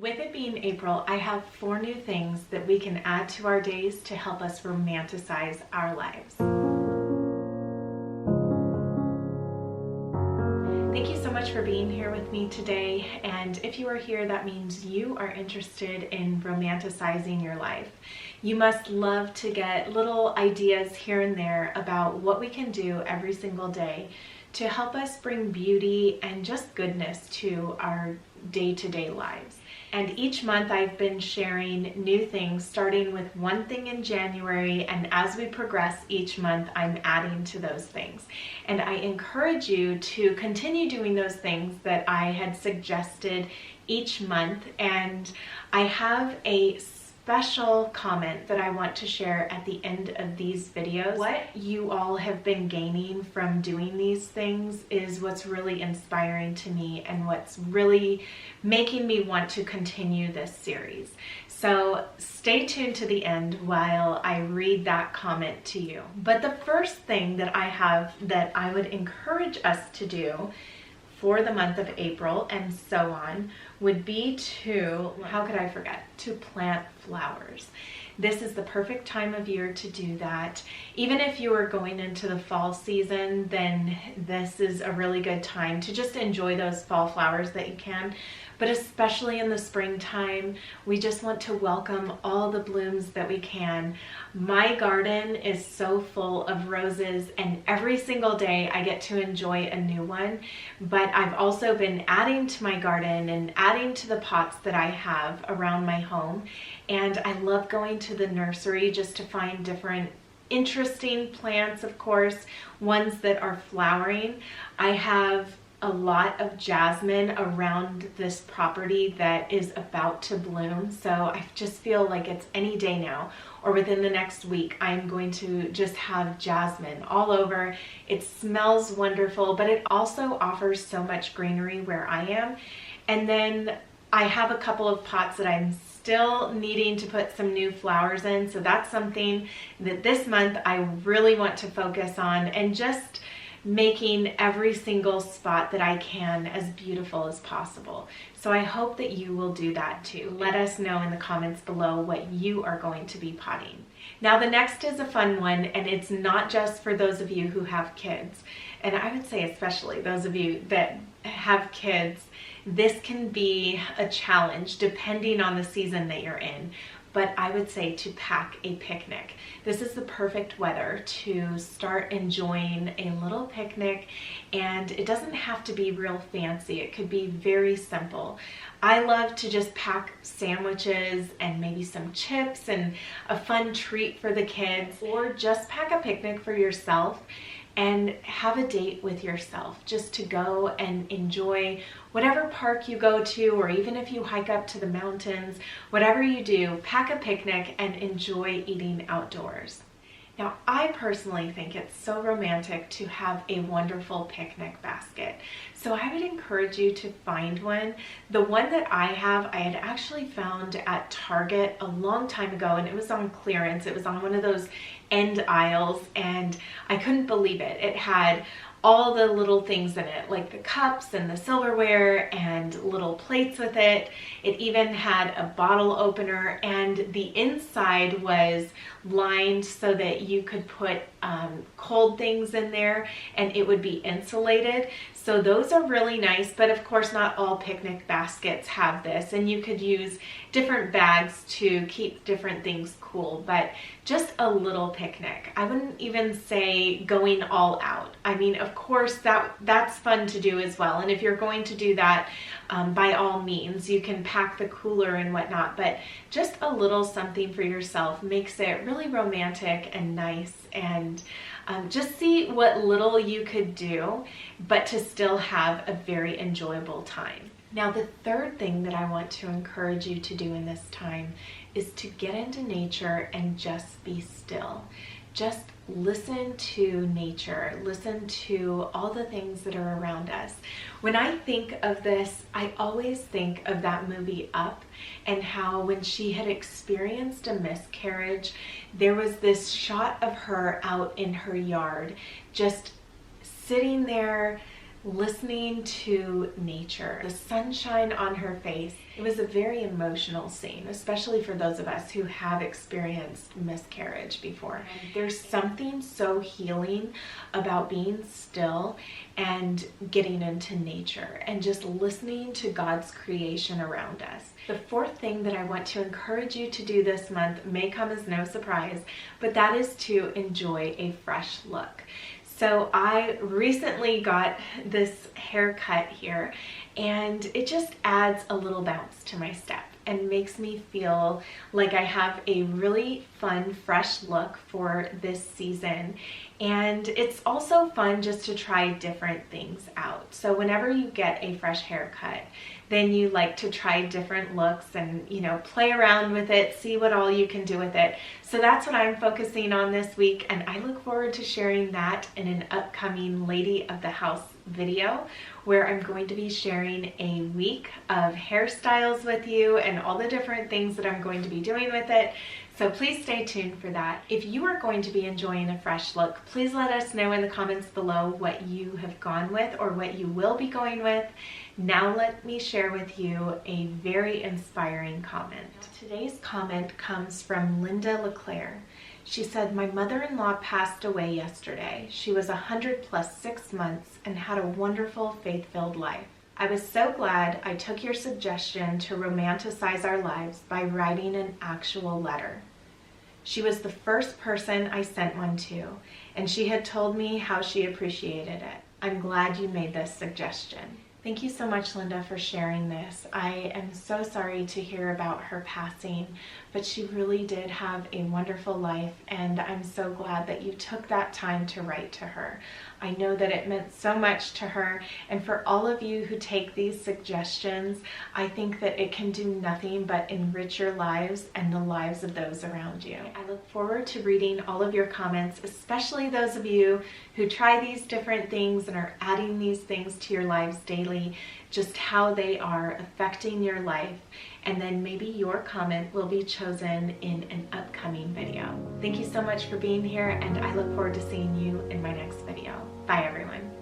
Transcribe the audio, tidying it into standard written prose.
With it being April, I have 4 new things that we can add to our days to help us romanticize our lives. Thank you so much for being here with me today, and if you are here, that means you are interested in romanticizing your life. You must love to get little ideas here and there about what we can do every single day to help us bring beauty and just goodness to our day-to-day lives. And each month I've been sharing new things, starting with one thing in January, and as we progress each month, I'm adding to those things. And I encourage you to continue doing those things that I had suggested each month. And I have a special comment that I want to share at the end of these videos. What you all have been gaining from doing these things is what's really inspiring to me and what's really making me want to continue this series. So stay tuned to the end while I read that comment to you. But the first thing that I have that I would encourage us to do for the month of April and so on would be to, how could I forget, to plant flowers. This is the perfect time of year to do that. Even if you are going into the fall season, then this is a really good time to just enjoy those fall flowers that you can. But especially in the springtime, we just want to welcome all the blooms that we can. My garden is so full of roses, and every single day I get to enjoy a new one. But I've also been adding to my garden and adding to the pots that I have around my home. And I love going to the nursery just to find different interesting plants, of course, ones that are flowering. I have a lot of jasmine around this property that is about to bloom, so I just feel like it's any day now or within the next week I'm going to just have jasmine all over. It smells wonderful, but it also offers so much greenery where I am. And then I have a couple of pots that I'm still needing to put some new flowers in, so that's something that this month I really want to focus on, and just making every single spot that I can as beautiful as possible. So I hope that you will do that too. Let us know in the comments below what you are going to be potting. Now the next is a fun one, and it's not just for those of you who have kids, and I would say especially those of you that have kids. This can be a challenge depending on the season that you're in. But I would say to pack a picnic. This is the perfect weather to start enjoying a little picnic, and it doesn't have to be real fancy. It could be very simple. I love to just pack sandwiches and maybe some chips and a fun treat for the kids, or just pack a picnic for yourself and have a date with yourself, just to go and enjoy whatever park you go to, or even if you hike up to the mountains, whatever you do, pack a picnic and enjoy eating outdoors. Now, I personally think it's so romantic to have a wonderful picnic basket. So I would encourage you to find one. The one that I have, I had actually found at Target a long time ago, and it was on clearance. It was on one of those end aisles, and I couldn't believe it. It had all the little things in it, like the cups and the silverware and little plates with it. It even had a bottle opener, and the inside was lined so that you could put cold things in there and it would be insulated. So those are really nice, but of course not all picnic baskets have this, and you could use different bags to keep different things cool, but just a little picnic. I wouldn't even say going all out. I mean, of course that's fun to do as well, and if you're going to do that, by all means, you can pack the cooler and whatnot, but just a little something for yourself makes it really romantic and nice, and just see what little you could do, but to still have a very enjoyable time. Now, the third thing that I want to encourage you to do in this time is to get into nature and just be still. Just listen to nature, listen to all the things that are around us. When I think of this, I always think of that movie Up, and how when she had experienced a miscarriage, there was this shot of her out in her yard, just sitting there listening to nature, the sunshine on her face. It was a very emotional scene, especially for those of us who have experienced miscarriage before. There's something so healing about being still and getting into nature and just listening to God's creation around us. The fourth thing that I want to encourage you to do this month may come as no surprise, but that is to enjoy a fresh look. So I recently got this haircut here, and it just adds a little bounce to my step and makes me feel like I have a really fun, fresh look for this season. And it's also fun just to try different things out. So whenever you get a fresh haircut, then you like to try different looks and, you know, play around with it, see what all you can do with it. So that's what I'm focusing on this week, and I look forward to sharing that in an upcoming Lady of the House video, where I'm going to be sharing a week of hairstyles with you and all the different things that I'm going to be doing with it. So please stay tuned for that. If you are going to be enjoying a fresh look, please let us know in the comments below what you have gone with or what you will be going with. Now let me share with you a very inspiring comment. Today's comment comes from Linda LeClaire. She said, "My mother-in-law passed away yesterday. She was 100 plus 6 months and had a wonderful faith-filled life. I was so glad I took your suggestion to romanticize our lives by writing an actual letter. She was the first person I sent one to, and she had told me how she appreciated it. I'm glad you made this suggestion." Thank you so much, Linda, for sharing this. I am so sorry to hear about her passing, but she really did have a wonderful life, and I'm so glad that you took that time to write to her. I know that it meant so much to her, and for all of you who take these suggestions, I think that it can do nothing but enrich your lives and the lives of those around you. I look forward to reading all of your comments, especially those of you who try these different things and are adding these things to your lives daily, just how they are affecting your life, and then maybe your comment will be chosen in an upcoming video. Thank you so much for being here, and I look forward to seeing you in my next video. Bye, everyone.